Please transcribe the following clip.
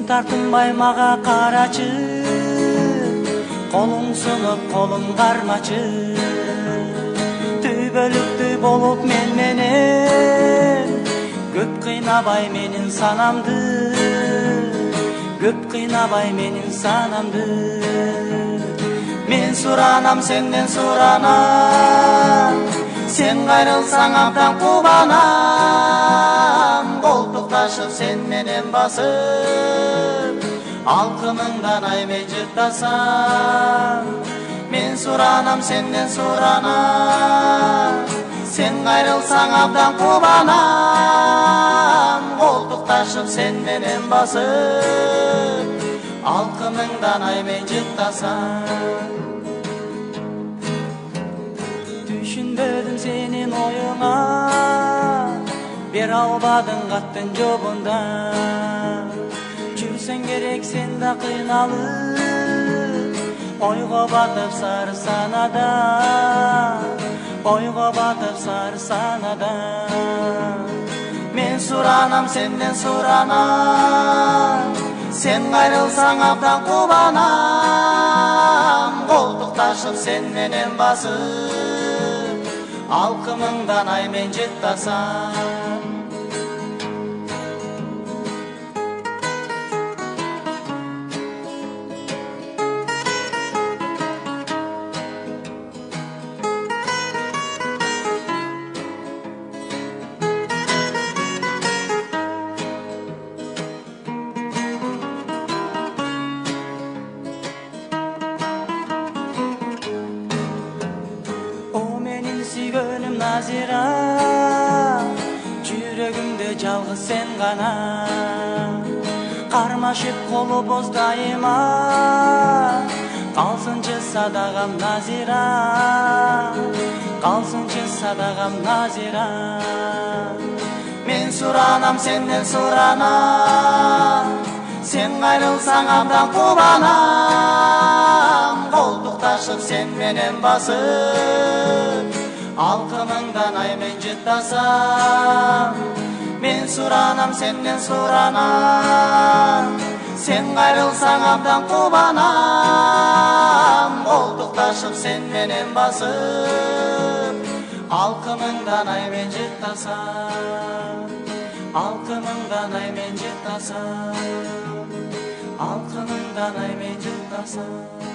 тартынбай мага карачы, колуң сынып колум кармачы. Түбөлүктүү болуп мен менен, көп кыйнабай менин санамды, көп кыйнабай менин санамды. Мен суранам сенден суранам, сен кайрылсаң абдан кубанам. Колтукташып сен менен басып, алкымыңдан аймен жыртасам. Мен суранам сенден суранам, сен кайрылсаң абдан кубанам. Колтукташып сен менен басып, алкымыңдан аймен жыртасам. Түшүнбөдүм сенин оюңа, бере албадың каттын жобунда. Жүрсөң керек сен да кыйналып, ойго батып сары санада, ойго батып сары санада. Мен суранам сенден суранам, сен кайрылсаң абдан кубанам. Колтукташып сен менен басып, алкымыңдан аймен жыттасам. Сүйгөнүм Назира, жүрөгүмдө жалгыз сен гана. Кармашып колубуз дайыма, калсынчы садагам Назира, калсынчы садагам Назира. Мен суранам сенден суранам, сен кайрылсаң абдан кубанам. Колтукташып сен менен басып, алкымыңдан аймен жыттасам. Мен суранам сенден суранам, сен кайрылсаң абдан кубанам. Колтукташып сен менен басып, алкымыңдан аймен жыттасам. Алкымыңдан аймен жыттасам, алкымыңдан аймен жыттасам.